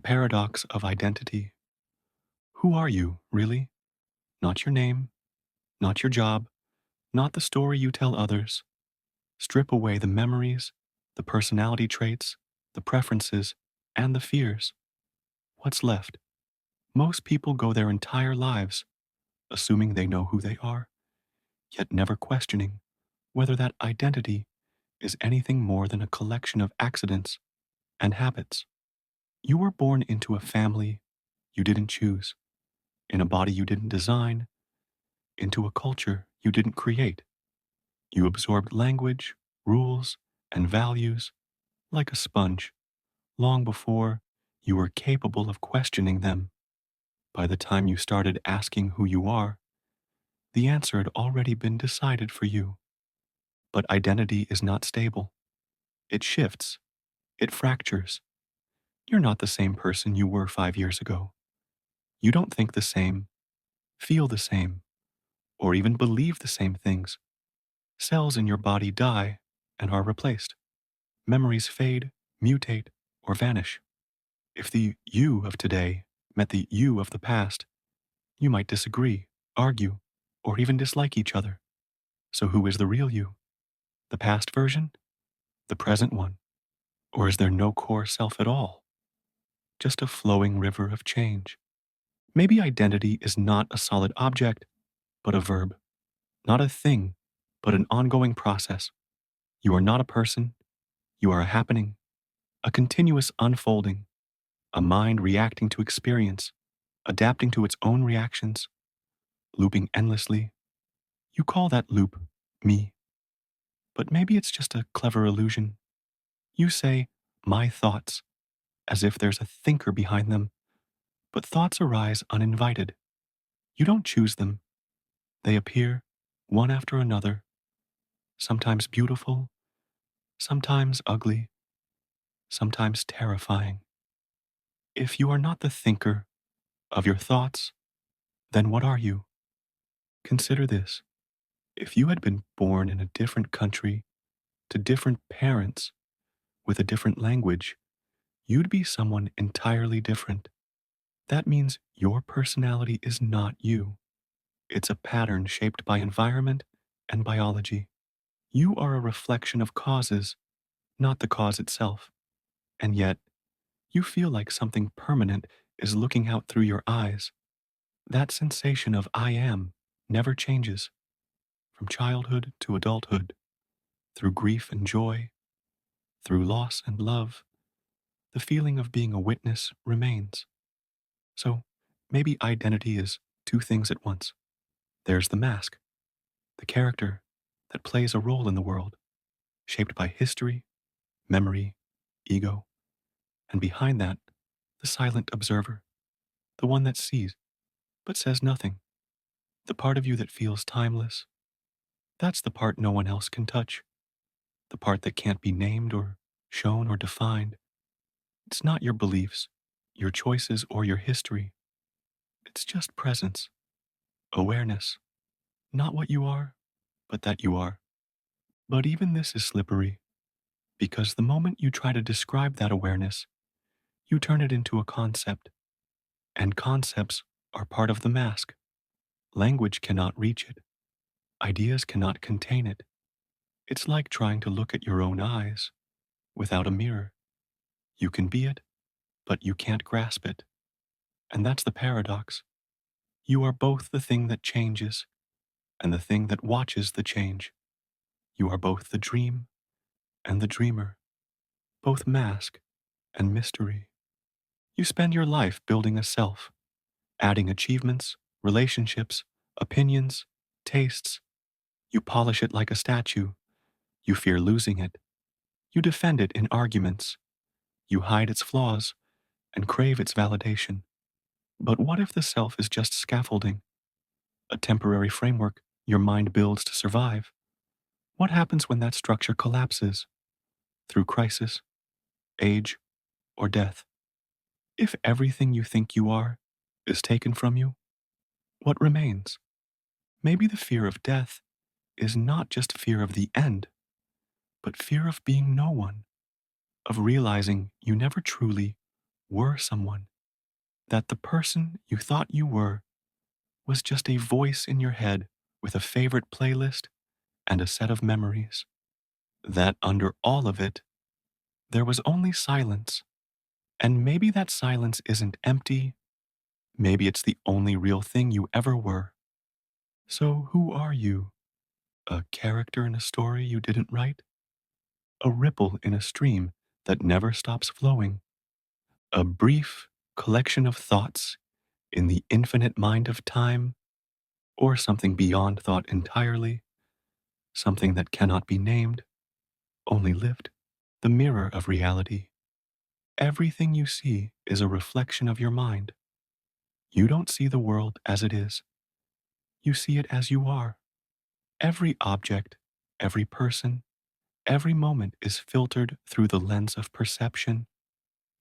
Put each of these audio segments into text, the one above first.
paradox of identity. Who are you, really? Not your name, not your job, not the story you tell others. Strip away the memories, the personality traits, the preferences, and the fears. What's left? Most people go their entire lives assuming they know who they are, yet never questioning whether that identity is anything more than a collection of accidents and habits. You were born into a family you didn't choose, in a body you didn't design, into a culture you didn't create. You absorbed language, rules, and values like a sponge long before you were capable of questioning them. By the time you started asking who you are, the answer had already been decided for you. But identity is not stable. It shifts. It fractures. You're not the same person you were 5 years ago. You don't think the same, feel the same, or even believe the same things. Cells in your body die and are replaced. Memories fade, mutate, or vanish. If the you of today met the you of the past, you might disagree, argue, or even dislike each other. So who is the real you? The past version? The present one? Or is there no core self at all? Just a flowing river of change. Maybe identity is not a solid object, but a verb. Not a thing, but an ongoing process. You are not a person. You are a happening, a continuous unfolding, a mind reacting to experience, adapting to its own reactions, looping endlessly. You call that loop me. But maybe it's just a clever illusion. You say, my thoughts, as if there's a thinker behind them. But thoughts arise uninvited. You don't choose them. They appear, one after another, sometimes beautiful, sometimes ugly, sometimes terrifying. If you are not the thinker of your thoughts, then what are you? Consider this. If you had been born in a different country, to different parents, with a different language, you'd be someone entirely different. That means your personality is not you. It's a pattern shaped by environment and biology. You are a reflection of causes, not the cause itself. And yet, you feel like something permanent is looking out through your eyes. That sensation of I am never changes, from childhood to adulthood, through grief and joy, through loss and love. The feeling of being a witness remains. So maybe identity is two things at once. There's the mask, the character that plays a role in the world, shaped by history, memory, ego, and behind that, the silent observer, the one that sees but says nothing, the part of you that feels timeless. That's the part no one else can touch, the part that can't be named or shown or defined. It's not your beliefs, your choices, or your history. It's just presence, awareness, not what you are, but that you are. But even this is slippery, because the moment you try to describe that awareness, you turn it into a concept, and concepts are part of the mask. Language cannot reach it. Ideas cannot contain it. It's like trying to look at your own eyes without a mirror. You can be it, but you can't grasp it. And that's the paradox. You are both the thing that changes and the thing that watches the change. You are both the dream and the dreamer, both mask and mystery. You spend your life building a self, adding achievements, relationships, opinions, tastes. You polish it like a statue. You fear losing it. You defend it in arguments. You hide its flaws and crave its validation. But what if the self is just scaffolding, a temporary framework your mind builds to survive? What happens when that structure collapses through crisis, age, or death? If everything you think you are is taken from you, what remains? Maybe the fear of death is not just fear of the end, but fear of being no one, of realizing you never truly were someone, that the person you thought you were was just a voice in your head with a favorite playlist and a set of memories, that under all of it, there was only silence. And maybe that silence isn't empty, maybe it's the only real thing you ever were. So, who are you? A character in a story you didn't write? A ripple in a stream that never stops flowing? A brief collection of thoughts in the infinite mind of time? Or something beyond thought entirely? Something that cannot be named, only lived? The mirror of reality. Everything you see is a reflection of your mind. You don't see the world as it is, you see it as you are. Every object, every person, every moment is filtered through the lens of perception,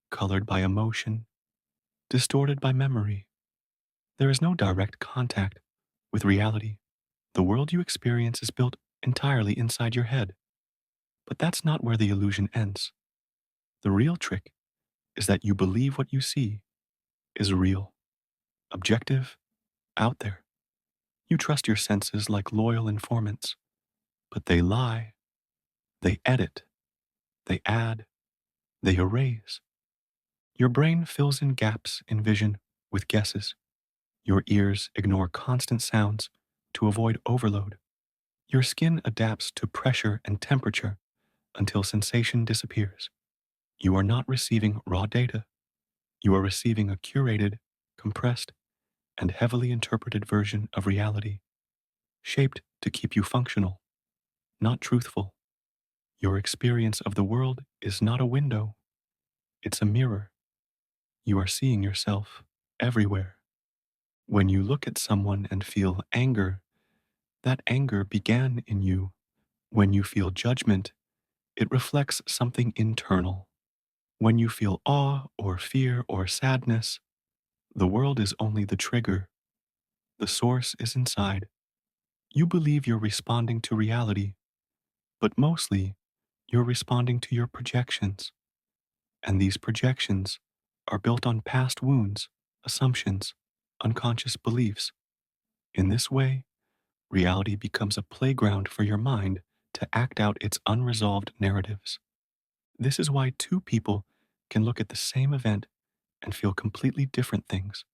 colored by emotion, distorted by memory. There is no direct contact with reality. The world you experience is built entirely inside your head. But that's not where the illusion ends. The real trick is that you believe what you see is real, objective, out there. You trust your senses like loyal informants, but they lie, they edit, they add, they erase. Your brain fills in gaps in vision with guesses. Your ears ignore constant sounds to avoid overload. Your skin adapts to pressure and temperature until sensation disappears. You are not receiving raw data. You are receiving a curated, compressed, and heavily interpreted version of reality, shaped to keep you functional, not truthful. Your experience of the world is not a window, it's a mirror. You are seeing yourself everywhere. When you look at someone and feel anger, that anger began in you. When you feel judgment, it reflects something internal. When you feel awe or fear or sadness, the world is only the trigger. The source is inside. You believe you're responding to reality, but mostly you're responding to your projections. And these projections are built on past wounds, assumptions, unconscious beliefs. In this way, reality becomes a playground for your mind to act out its unresolved narratives. This is why two people can look at the same event and feel completely different things.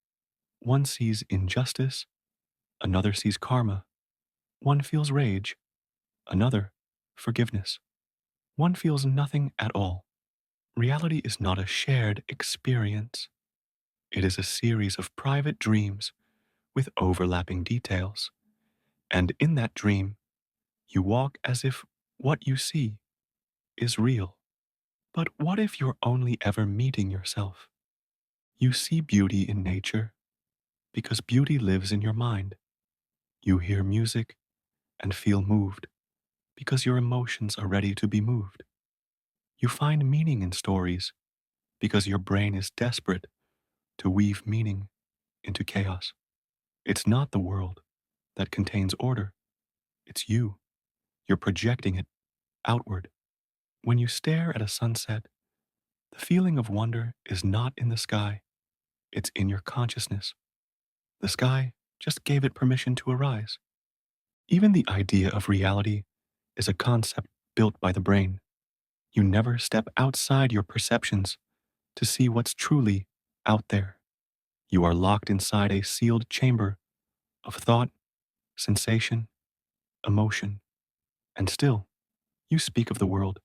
One sees injustice, another sees karma. One feels rage, another forgiveness. One feels nothing at all. Reality is not a shared experience. It is a series of private dreams with overlapping details. And in that dream, you walk as if what you see is real. But what if you're only ever meeting yourself? You see beauty in nature because beauty lives in your mind. You hear music and feel moved because your emotions are ready to be moved. You find meaning in stories because your brain is desperate to weave meaning into chaos. It's not the world that contains order, it's you. You're projecting it outward. When you stare at a sunset, the feeling of wonder is not in the sky, it's in your consciousness. The sky just gave it permission to arise. Even the idea of reality is a concept built by the brain. You never step outside your perceptions to see what's truly out there. You are locked inside a sealed chamber of thought, sensation, emotion, and still, you speak of the world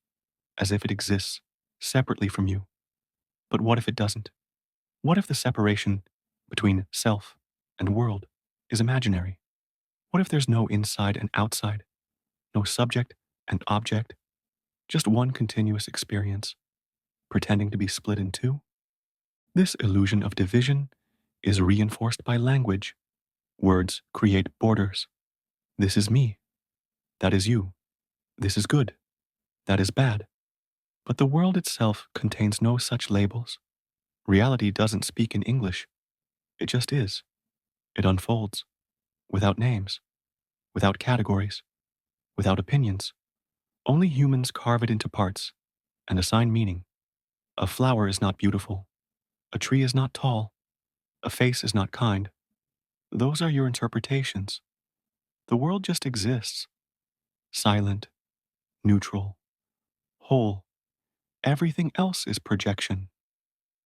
as if it exists separately from you. But what if it doesn't? What if the separation between self and world is imaginary? What if there's no inside and outside, no subject and object, just one continuous experience, pretending to be split in two? This illusion of division is reinforced by language. Words create borders. This is me. That is you. This is good. That is bad. But the world itself contains no such labels. Reality doesn't speak in English. It just is. It unfolds, without names, without categories, without opinions. Only humans carve it into parts and assign meaning. A flower is not beautiful. A tree is not tall. A face is not kind. Those are your interpretations. The world just exists, silent, neutral, whole. Everything else is projection.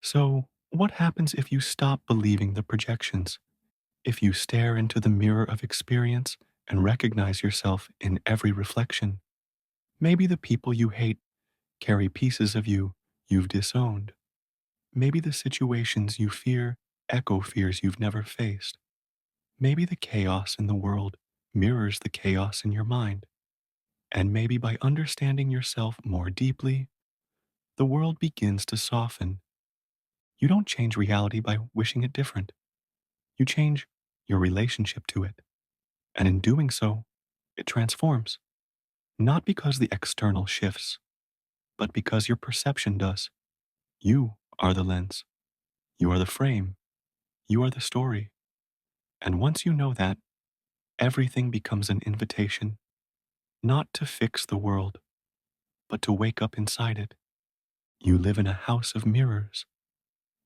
So, what happens if you stop believing the projections? If you stare into the mirror of experience and recognize yourself in every reflection? Maybe the people you hate carry pieces of you you've disowned. Maybe the situations you fear echo fears you've never faced. Maybe the chaos in the world mirrors the chaos in your mind. And maybe by understanding yourself more deeply, the world begins to soften. You don't change reality by wishing it different. You change your relationship to it. And in doing so, it transforms. Not because the external shifts, but because your perception does. You are the lens. You are the frame. You are the story. And once you know that, everything becomes an invitation, not to fix the world, but to wake up inside it. You live in a house of mirrors,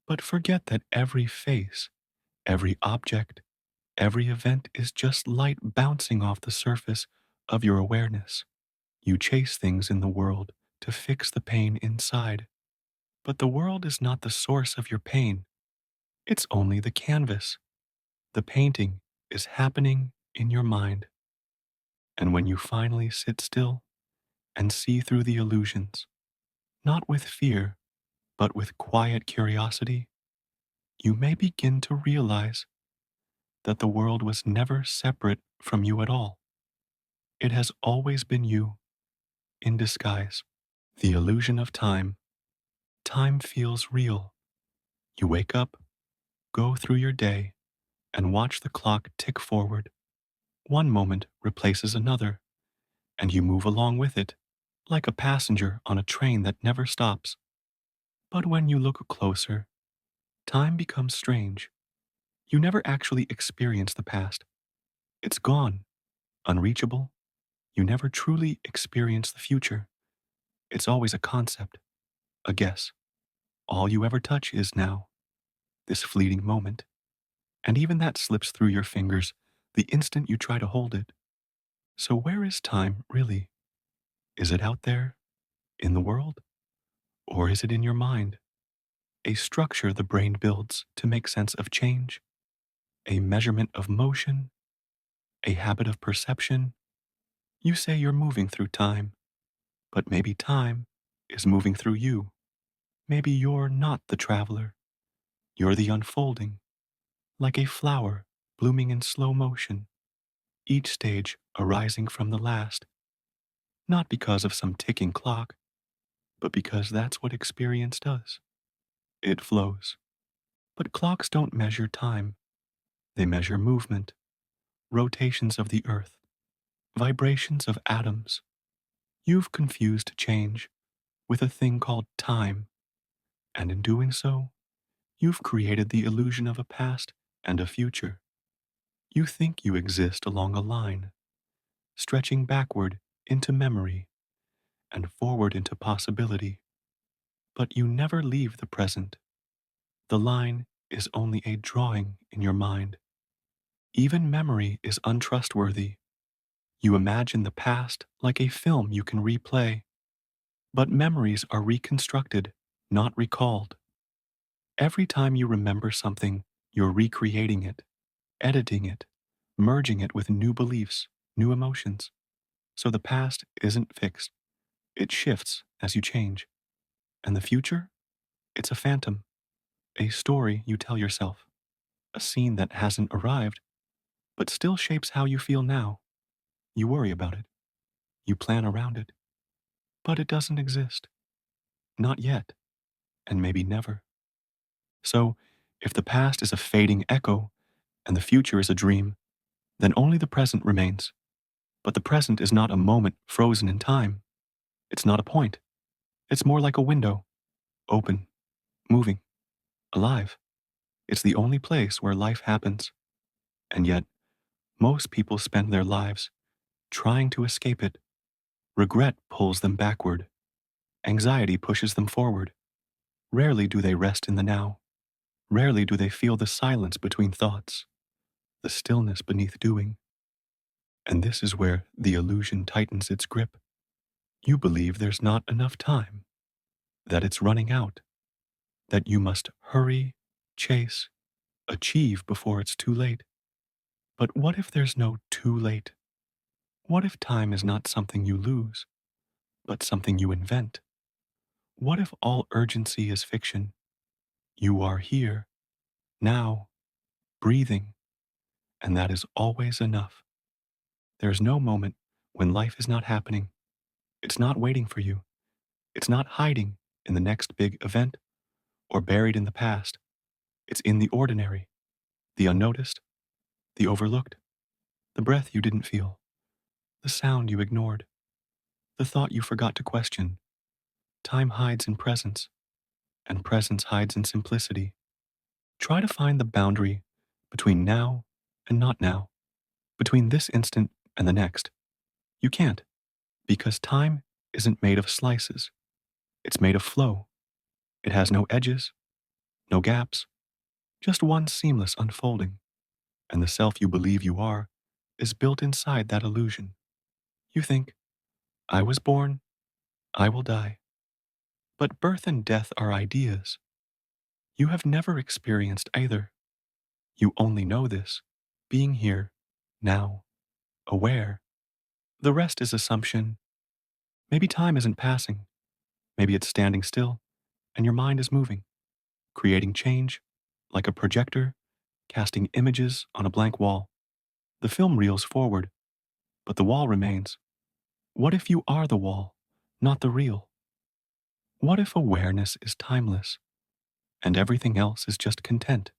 but forget that every face, every object, every event is just light bouncing off the surface of your awareness. You chase things in the world to fix the pain inside, but the world is not the source of your pain. It's only the canvas. The painting is happening in your mind. And when you finally sit still and see through the illusions, not with fear, but with quiet curiosity, you may begin to realize that the world was never separate from you at all. It has always been you in disguise. The illusion of time. Time feels real. You wake up, go through your day, and watch the clock tick forward. One moment replaces another, and you move along with it, like a passenger on a train that never stops. But when you look closer, time becomes strange. You never actually experience the past. It's gone, unreachable. You never truly experience the future. It's always a concept, a guess. All you ever touch is now, this fleeting moment. And even that slips through your fingers the instant you try to hold it. So where is time really? Is it out there, in the world? Or is it in your mind? A structure the brain builds to make sense of change, a measurement of motion, a habit of perception. You say you're moving through time, but maybe time is moving through you. Maybe you're not the traveler. You're the unfolding, like a flower blooming in slow motion, each stage arising from the last, not because of some ticking clock, but because that's what experience does. It flows. But clocks don't measure time. They measure movement, rotations of the earth, vibrations of atoms. You've confused change with a thing called time, and in doing so, you've created the illusion of a past and a future. You think you exist along a line, stretching backward into memory and forward into possibility. But you never leave the present. The line is only a drawing in your mind. Even memory is untrustworthy. You imagine the past like a film you can replay, but memories are reconstructed, not recalled. Every time you remember something, you're recreating it, editing it, merging it with new beliefs, new emotions. So the past isn't fixed. It shifts as you change. And the future? It's a phantom, a story you tell yourself, a scene that hasn't arrived, but still shapes how you feel now. You worry about it. You plan around it. But it doesn't exist. Not yet. And maybe never. So, if the past is a fading echo and the future is a dream, then only the present remains. But the present is not a moment frozen in time. It's not a point. It's more like a window, open, moving, alive. It's the only place where life happens. And yet, most people spend their lives trying to escape it. Regret pulls them backward. Anxiety pushes them forward. Rarely do they rest in the now. Rarely do they feel the silence between thoughts, the stillness beneath doing. And this is where the illusion tightens its grip. You believe there's not enough time, that it's running out, that you must hurry, chase, achieve before it's too late. But what if there's no too late? What if time is not something you lose, but something you invent? What if all urgency is fiction? You are here, now, breathing, and that is always enough. There's no moment when life is not happening. It's not waiting for you. It's not hiding in the next big event or buried in the past. It's in the ordinary, the unnoticed, the overlooked, the breath you didn't feel, the sound you ignored, the thought you forgot to question. Time hides in presence, and presence hides in simplicity. Try to find the boundary between now and not now, between this instant and the next. You can't, because time isn't made of slices. It's made of flow. It has no edges, no gaps, just one seamless unfolding. And the self you believe you are is built inside that illusion. You think, I was born, I will die. But birth and death are ideas. You have never experienced either. You only know this, being here, now, aware. The rest is assumption. Maybe time isn't passing. Maybe it's standing still, and your mind is moving, creating change, like a projector, casting images on a blank wall. The film reels forward, but the wall remains. What if you are the wall, not the reel? What if awareness is timeless, and everything else is just content,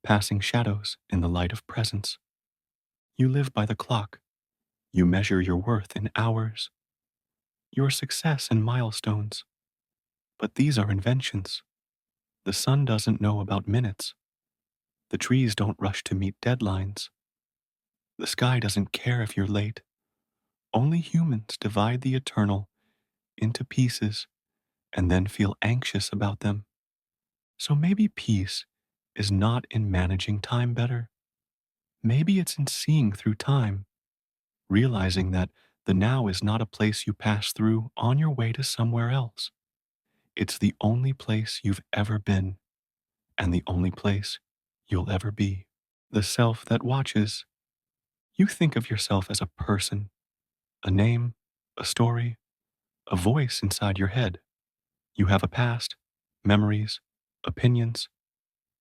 passing shadows in the light of presence? You live by the clock. You measure your worth in hours, your success in milestones. But these are inventions. The sun doesn't know about minutes. The trees don't rush to meet deadlines. The sky doesn't care if you're late. Only humans divide the eternal into pieces and then feel anxious about them. So maybe peace is not in managing time better. Maybe it's in seeing through time, realizing that the now is not a place you pass through on your way to somewhere else. It's the only place you've ever been, and the only place you'll ever be. The self that watches. You think of yourself as a person, a name, a story, a voice inside your head. You have a past, memories, opinions.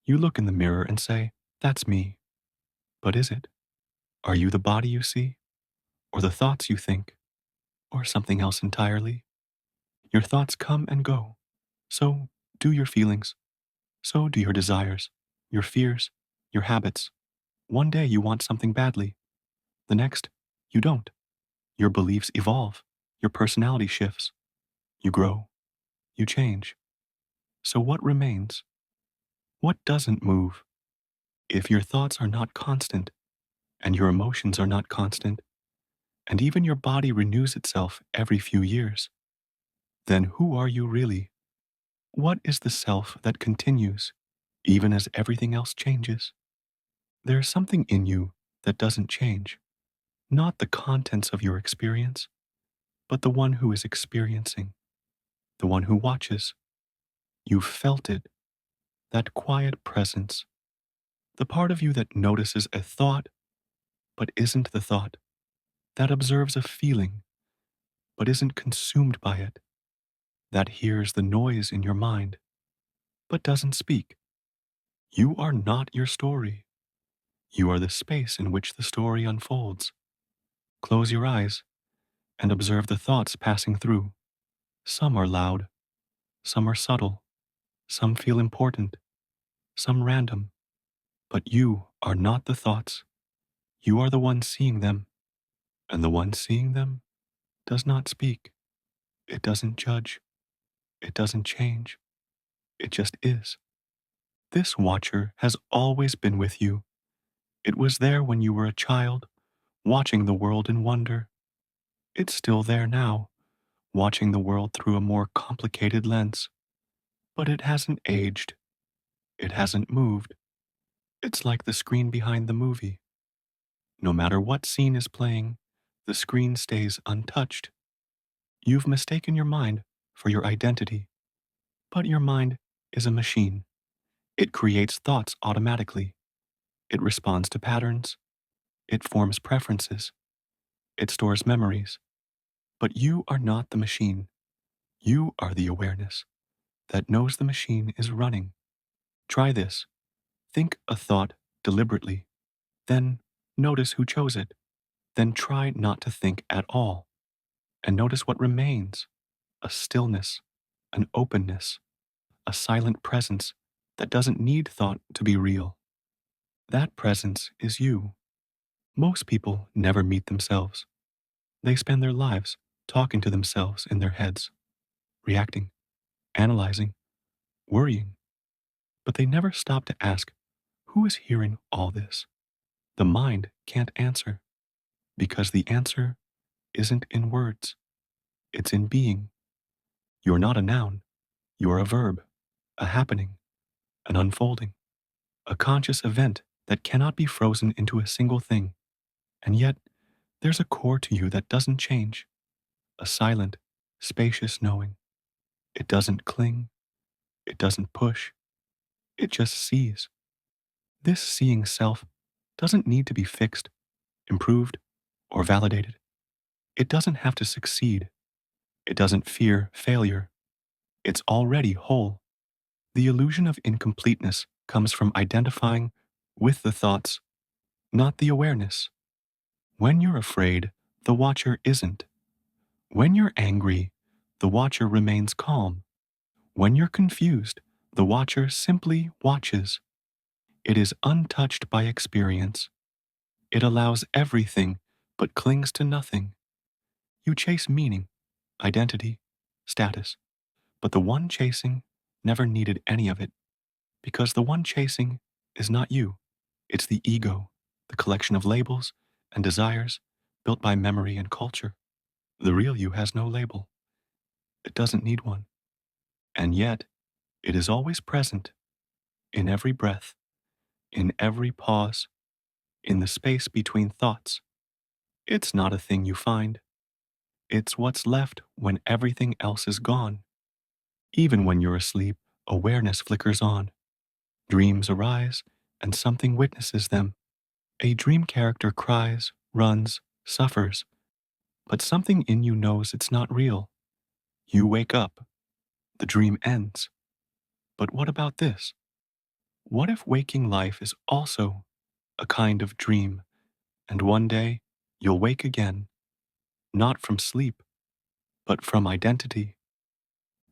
You look in the mirror and say, that's me. But is it? Are you the body you see? Or the thoughts you think? Or something else entirely? Your thoughts come and go. So do your feelings. So do your desires, your fears, your habits. One day you want something badly. The next, you don't. Your beliefs evolve. Your personality shifts. You grow. You change. So what remains? What doesn't move? If your thoughts are not constant, and your emotions are not constant, and even your body renews itself every few years, then who are you really? What is the self that continues, even as everything else changes? There is something in you that doesn't change, not the contents of your experience, but the one who is experiencing, the one who watches. You've felt it, that quiet presence, the part of you that notices a thought, but isn't the thought, that observes a feeling, but isn't consumed by it, that hears the noise in your mind, but doesn't speak. You are not your story. You are the space in which the story unfolds. Close your eyes and observe the thoughts passing through. Some are loud, some are subtle, some feel important, some random. But you are not the thoughts. You are the one seeing them, and the one seeing them does not speak. It doesn't judge. It doesn't change. It just is. This watcher has always been with you. It was there when you were a child, watching the world in wonder. It's still there now, watching the world through a more complicated lens. But it hasn't aged. It hasn't moved. It's like the screen behind the movie. No matter what scene is playing, the screen stays untouched. You've mistaken your mind for your identity, but your mind is a machine. It creates thoughts automatically. It responds to patterns. It forms preferences. It stores memories. But you are not the machine. You are the awareness that knows the machine is running. Try this. Think a thought deliberately. Then notice who chose it. Then try not to think at all. And notice what remains: a stillness, an openness, a silent presence that doesn't need thought to be real. That presence is you. Most people never meet themselves. They spend their lives talking to themselves in their heads, reacting, analyzing, worrying. But they never stop to ask, who is hearing all this? The mind can't answer because the answer isn't in words, it's in being. You're not a noun, you're a verb, a happening, an unfolding, a conscious event that cannot be frozen into a single thing. And yet, there's a core to you that doesn't change, a silent, spacious knowing. It doesn't cling, it doesn't push, it just sees. This seeing self doesn't need to be fixed, improved, or validated. It doesn't have to succeed. It doesn't fear failure. It's already whole. The illusion of incompleteness comes from identifying with the thoughts, not the awareness. When you're afraid, the watcher isn't. When you're angry, the watcher remains calm. When you're confused, the watcher simply watches. It is untouched by experience. It allows everything but clings to nothing. You chase meaning, identity, status, but the one chasing never needed any of it because the one chasing is not you. It's the ego, the collection of labels and desires built by memory and culture. The real you has no label. It doesn't need one. And yet, it is always present in every breath, in every pause, in the space between thoughts. It's not a thing you find. It's what's left when everything else is gone. Even when you're asleep, awareness flickers on. Dreams arise, and something witnesses them. A dream character cries, runs, suffers, but something in you knows it's not real. You wake up. The dream ends. But what about this? What if waking life is also a kind of dream, and one day you'll wake again, not from sleep, but from identity?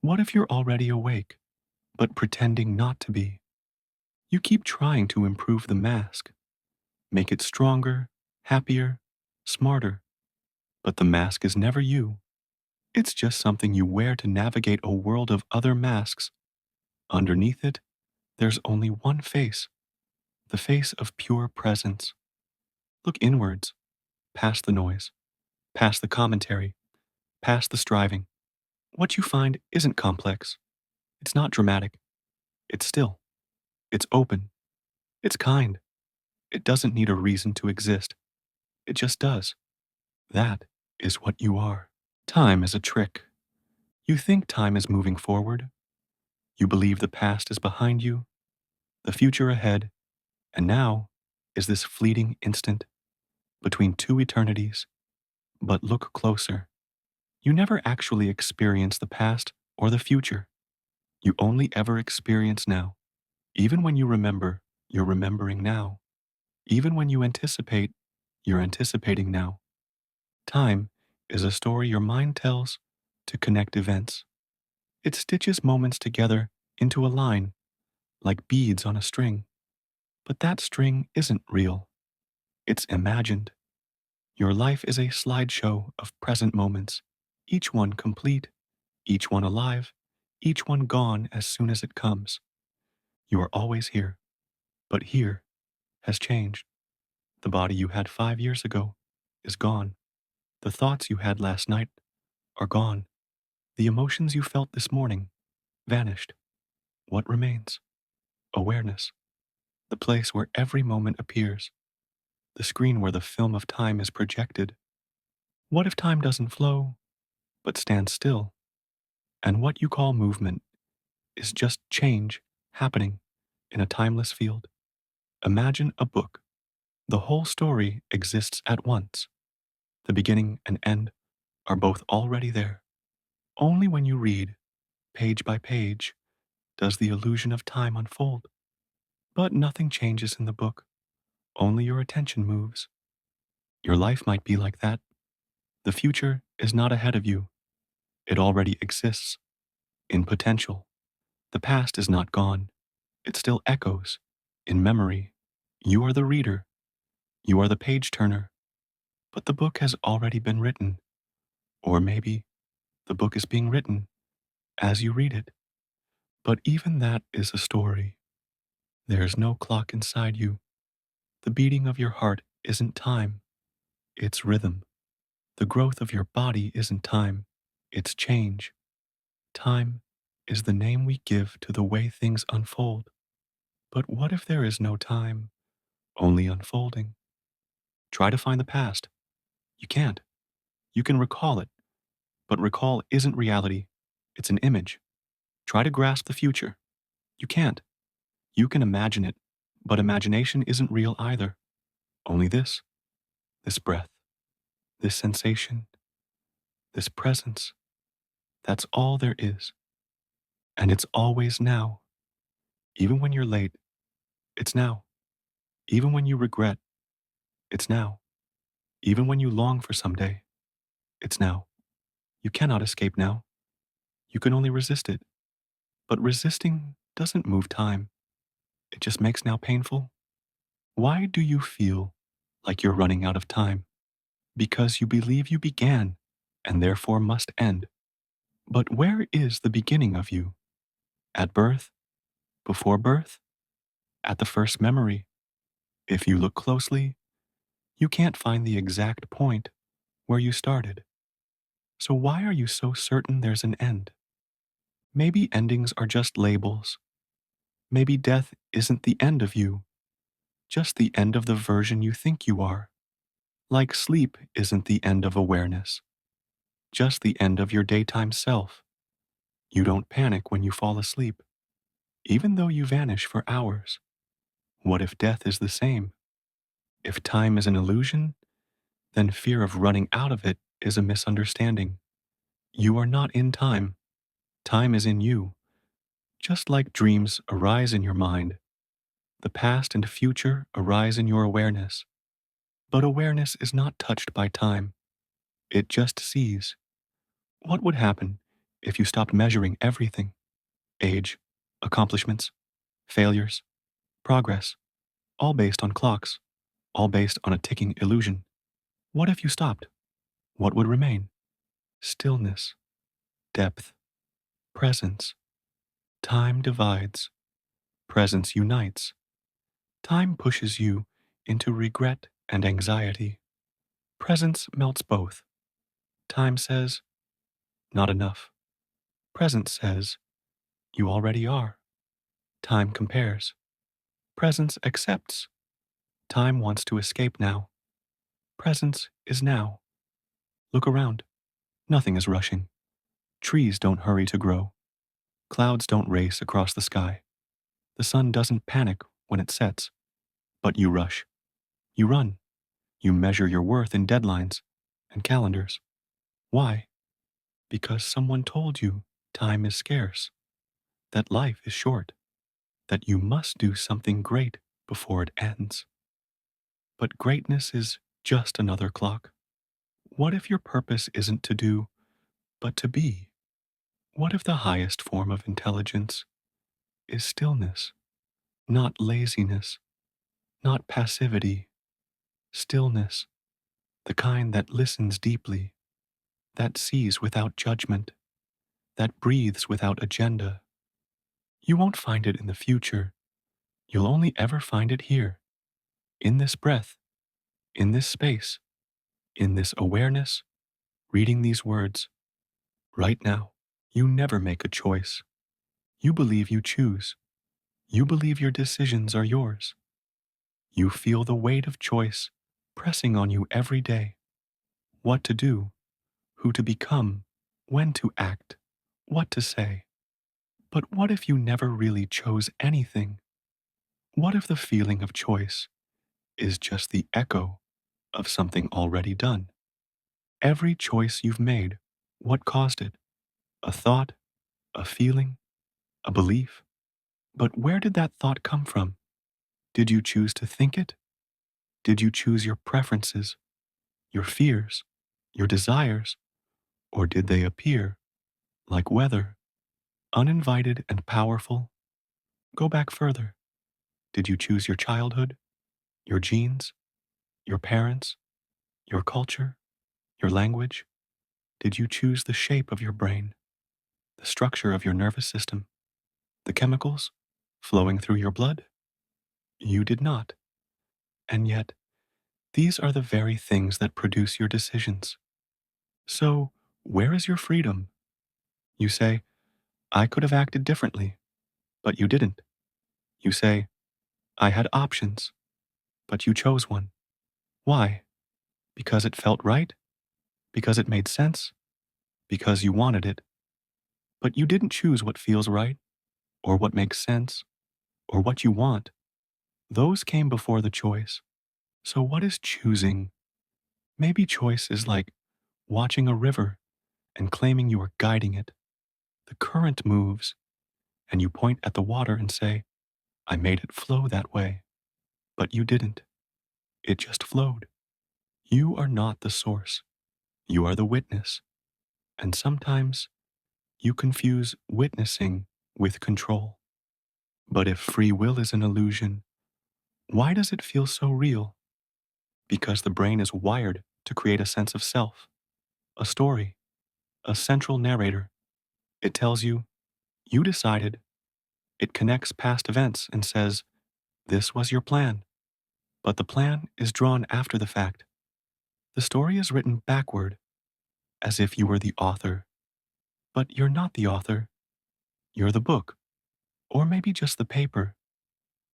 What if you're already awake, but pretending not to be? You keep trying to improve the mask, make it stronger, happier, smarter, but the mask is never you. It's just something you wear to navigate a world of other masks. Underneath it, there's only one face, the face of pure presence. Look inwards, past the noise, past the commentary, past the striving. What you find isn't complex. It's not dramatic. It's still. It's open. It's kind. It doesn't need a reason to exist. It just does. That is what you are. Time is a trick. You think time is moving forward. You believe the past is behind you, the future ahead, and now is this fleeting instant between two eternities. But look closer. You never actually experience the past or the future. You only ever experience now. Even when you remember, you're remembering now. Even when you anticipate, you're anticipating now. Time is a story your mind tells to connect events. It stitches moments together into a line, like beads on a string. But that string isn't real. It's imagined. Your life is a slideshow of present moments, each one complete, each one alive, each one gone as soon as it comes. You are always here, but here has changed. The body you had 5 years ago is gone. The thoughts you had last night are gone. The emotions you felt this morning vanished. What remains? awareness, the place where every moment appears, the screen where the film of time is projected. What if time doesn't flow, but stands still? And what you call movement is just change happening in a timeless field. Imagine a book. The whole story exists at once. The beginning and end are both already there. Only when you read, page by page, does the illusion of time unfold. But nothing changes in the book, only your attention moves. Your life might be like that. The future is not ahead of you, it already exists in potential. The past is not gone, it still echoes in memory. You are the reader, you are the page turner, but the book has already been written. Or maybe the book is being written as you read it. But even that is a story. There's no clock inside you. The beating of your heart isn't time, it's rhythm. The growth of your body isn't time, it's change. Time is the name we give to the way things unfold. But what if there is no time, only unfolding? Try to find the past. You can't. You can recall it, but recall isn't reality, it's an image. Try to grasp the future. You can't. You can imagine it, but imagination isn't real either. Only this breath, this sensation, this presence. That's all there is. And it's always now. Even when you're late, it's now. Even when you regret, it's now. Even when you long for someday, it's now. You cannot escape now. You can only resist it. But resisting doesn't move time. It just makes now painful. Why do you feel like you're running out of time? Because you believe you began and therefore must end. But where is the beginning of you? At birth? Before birth? At the first memory? If you look closely, you can't find the exact point where you started. So why are you so certain there's an end? Maybe endings are just labels. Maybe death isn't the end of you, just the end of the version you think you are. Like sleep isn't the end of awareness, just the end of your daytime self. You don't panic when you fall asleep, even though you vanish for hours. What if death is the same? If time is an illusion, then fear of running out of it is a misunderstanding. You are not in time. Time is in you. Just like dreams arise in your mind, the past and future arise in your awareness. But awareness is not touched by time. It just sees. What would happen if you stopped measuring everything? Age, accomplishments, failures, progress, all based on clocks, all based on a ticking illusion. What if you stopped? What would remain? Stillness, depth, presence. Time divides, presence unites. Time pushes you into regret and anxiety. Presence melts both. Time says, not enough. Presence says, you already are. Time compares. Presence accepts. Time wants to escape now. Presence is now. Look around. Nothing is rushing. Trees don't hurry to grow. Clouds don't race across the sky. The sun doesn't panic when it sets. But you rush. You run. You measure your worth in deadlines and calendars. Why? Because someone told you time is scarce, that life is short, that you must do something great before it ends. But greatness is just another clock. What if your purpose isn't to do, but to be? What if the highest form of intelligence is stillness, not laziness, not passivity, stillness, the kind that listens deeply, that sees without judgment, that breathes without agenda? You won't find it in the future. You'll only ever find it here, in this breath, in this space, in this awareness, reading these words, right now. You never make a choice. You believe you choose. You believe your decisions are yours. You feel the weight of choice pressing on you every day. What to do, who to become, when to act, what to say. But what if you never really chose anything? What if the feeling of choice is just the echo of something already done? Every choice you've made, what caused it? A thought, a feeling, a belief? But where did that thought come from? Did you choose to think it? Did you choose your preferences, your fears, your desires? Or did they appear, like weather, uninvited and powerful? Go back further. Did you choose your childhood, your genes, your parents, your culture, your language? Did you choose the shape of your brain, the structure of your nervous system, the chemicals flowing through your blood? You did not. And yet, these are the very things that produce your decisions. So, where is your freedom? You say, I could have acted differently, but you didn't. You say, I had options, but you chose one. Why? Because it felt right? Because it made sense? Because you wanted it? But you didn't choose what feels right, or what makes sense, or what you want. Those came before the choice. So, what is choosing? Maybe choice is like watching a river and claiming you are guiding it. The current moves, and you point at the water and say, I made it flow that way. But you didn't. It just flowed. You are not the source. You are the witness. And sometimes you confuse witnessing with control. But if free will is an illusion, why does it feel so real? Because the brain is wired to create a sense of self, a story, a central narrator. It tells you, you decided. It connects past events and says, this was your plan. But the plan is drawn after the fact. The story is written backward, as if you were the author. But you're not the author. You're the book, or maybe just the paper.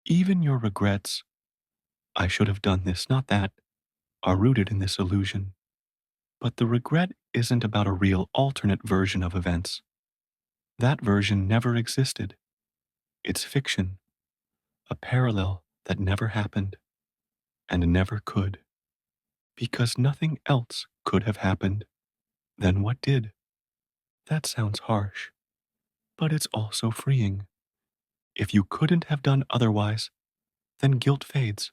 Even your regrets, I should have done this, not that, are rooted in this illusion. But the regret isn't about a real alternate version of events. That version never existed. It's fiction, a parallel that never happened and never could. Because nothing else could have happened. Then what did? That sounds harsh, but it's also freeing. If you couldn't have done otherwise, then guilt fades,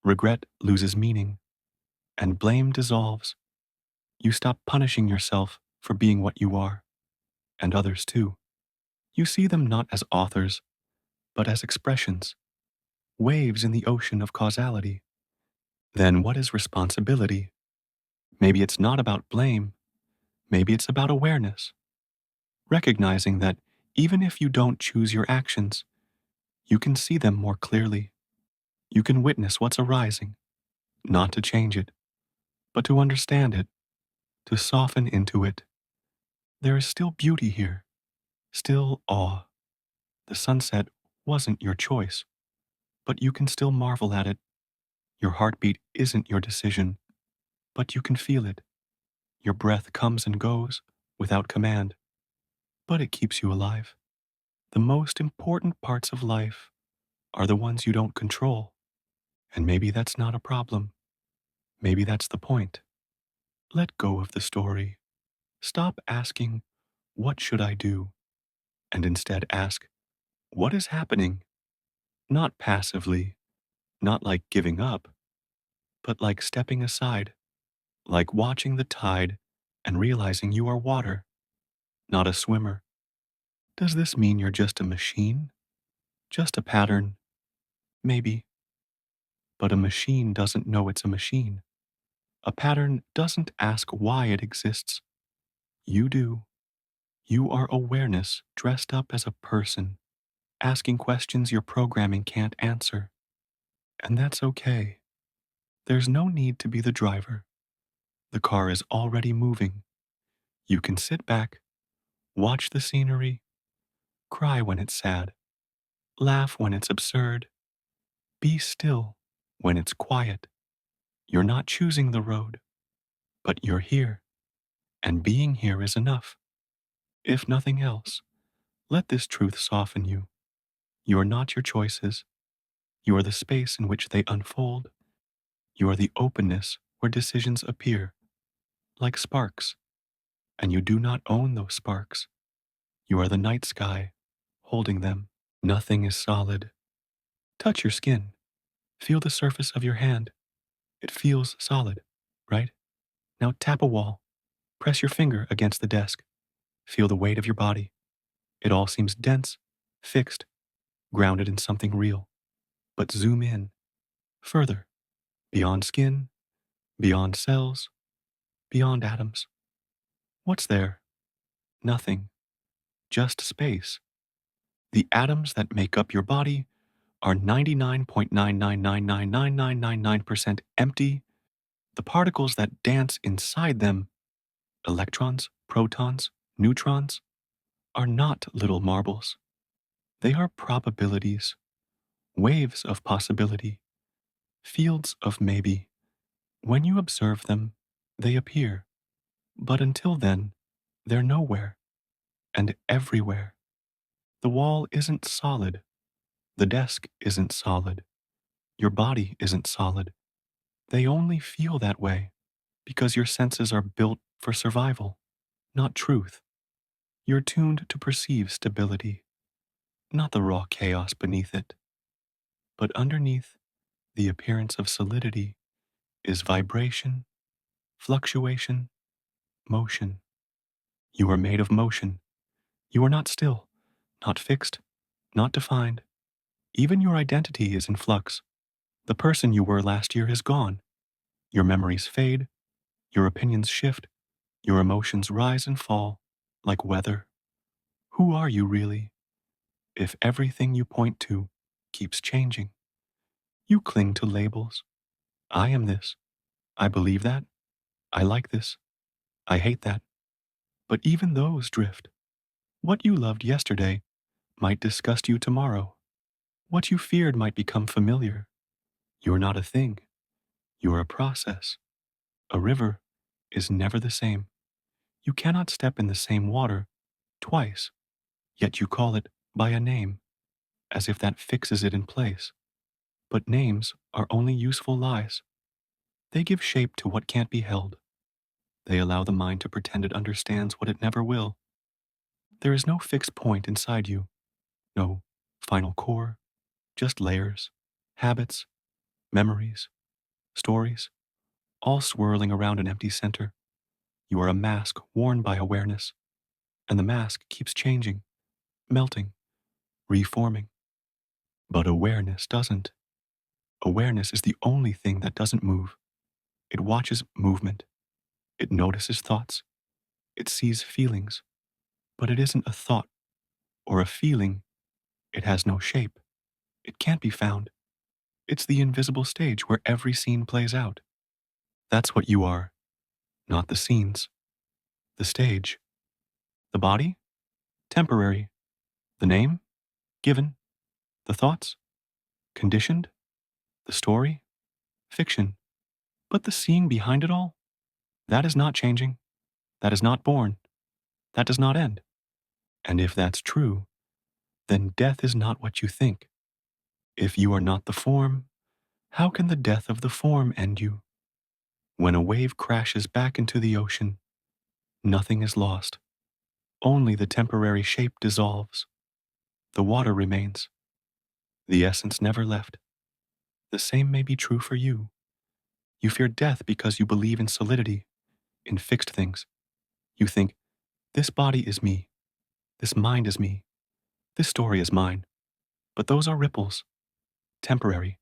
regret loses meaning, and blame dissolves. You stop punishing yourself for being what you are, and others too. You see them not as authors, but as expressions, waves in the ocean of causality. Then what is responsibility? Maybe it's not about blame, maybe it's about awareness, recognizing that even if you don't choose your actions, you can see them more clearly. You can witness what's arising, not to change it, but to understand it, to soften into it. There is still beauty here, still awe. The sunset wasn't your choice, but you can still marvel at it. Your heartbeat isn't your decision, but you can feel it. Your breath comes and goes without command, but it keeps you alive. The most important parts of life are the ones you don't control. And maybe that's not a problem. Maybe that's the point. Let go of the story. Stop asking, what should I do? And instead ask, what is happening? Not passively, not like giving up, but like stepping aside, like watching the tide and realizing you are water, not a swimmer. Does this mean you're just a machine? Just a pattern? Maybe. But a machine doesn't know it's a machine. A pattern doesn't ask why it exists. You do. You are awareness dressed up as a person, asking questions your programming can't answer. And that's okay. There's no need to be the driver. The car is already moving. You can sit back, watch the scenery, cry when it's sad, Laugh when it's absurd. Be still when it's quiet. You're not choosing the road, but you're here, and being here is enough. If nothing else, let this truth soften you. You are not your choices. You are the space in which they unfold. You are the openness where decisions appear, like sparks, and you do not own those sparks. You are the night sky, holding them. Nothing is solid. Touch your skin. Feel the surface of your hand. It feels solid, right? Now tap a wall. Press your finger against the desk. Feel the weight of your body. It all seems dense, fixed, grounded in something real. But zoom in, further, beyond skin, beyond cells, beyond atoms. What's there? Nothing, just space. The atoms that make up your body are 99.9999999% empty. The particles that dance inside them, electrons, protons, neutrons, are not little marbles. They are probabilities, waves of possibility, fields of maybe. When you observe them, they appear. But until then, they're nowhere and everywhere. The wall isn't solid. The desk isn't solid. Your body isn't solid. They only feel that way because your senses are built for survival, not truth. You're tuned to perceive stability, not the raw chaos beneath it. But underneath the appearance of solidity is vibration, fluctuation, motion. You are made of motion. You are not still, not fixed, not defined. Even your identity is in flux. The person you were last year is gone. Your memories fade, your opinions shift, your emotions rise and fall like weather. Who are you really if everything you point to keeps changing? You cling to labels. I am this. I believe that. I like this. I hate that. But even those drift. What you loved yesterday might disgust you tomorrow. What you feared might become familiar. You're not a thing. You're a process. A river is never the same. You cannot step in the same water twice, yet you call it by a name, as if that fixes it in place. But names are only useful lies. They give shape to what can't be held. They allow the mind to pretend it understands what it never will. There is no fixed point inside you, no final core, just layers, habits, memories, stories, all swirling around an empty center. You are a mask worn by awareness, and the mask keeps changing, melting, reforming. But awareness doesn't. Awareness is the only thing that doesn't move. It watches movement. It notices thoughts. It sees feelings. But it isn't a thought or a feeling. It has no shape. It can't be found. It's the invisible stage where every scene plays out. That's what you are, not the scenes. The stage. The body? Temporary. The name? Given. The thoughts? Conditioned. The story? Fiction. But the seeing behind it all? That is not changing. That is not born. That does not end. And if that's true, then death is not what you think. If you are not the form, how can the death of the form end you? When a wave crashes back into the ocean, nothing is lost. Only the temporary shape dissolves. The water remains. The essence never left. The same may be true for you. You fear death because you believe in solidity, in fixed things. You think, this body is me. This mind is me. This story is mine. But those are ripples, temporary,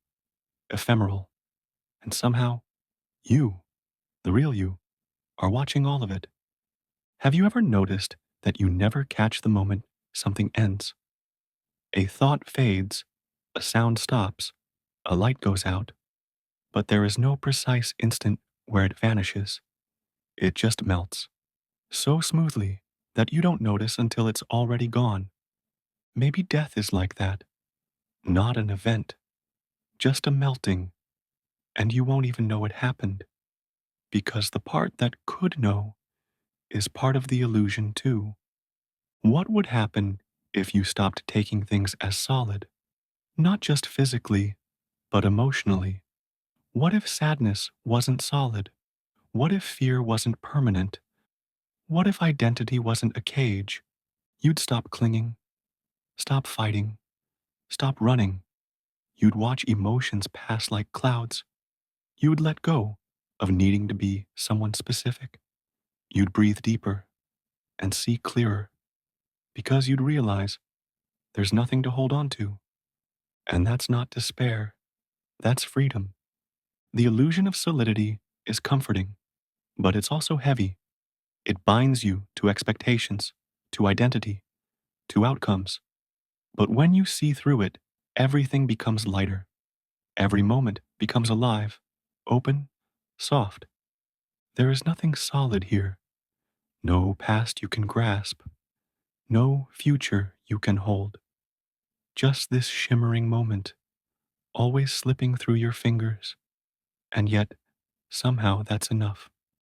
ephemeral. And somehow, you, the real you, are watching all of it. Have you ever noticed that you never catch the moment something ends? A thought fades, a sound stops, a light goes out, but there is no precise instant where it vanishes. It just melts, so smoothly that you don't notice until it's already gone. Maybe death is like that. not an event, just a melting, and you won't even know it happened because the part that could know is part of the illusion too. What would happen if you stopped taking things as solid, not just physically, but emotionally? What if sadness wasn't solid? What if fear wasn't permanent? What if identity wasn't a cage? You'd stop clinging, stop fighting, stop running. You'd watch emotions pass like clouds. You'd let go of needing to be someone specific. You'd breathe deeper and see clearer because you'd realize there's nothing to hold on to. And that's not despair, that's freedom. The illusion of solidity is comforting, but it's also heavy. It binds you to expectations, to identity, to outcomes. But when you see through it, everything becomes lighter. Every moment becomes alive, open, soft. There is nothing solid here. No past you can grasp. No future you can hold. Just this shimmering moment, always slipping through your fingers. And yet, somehow that's enough.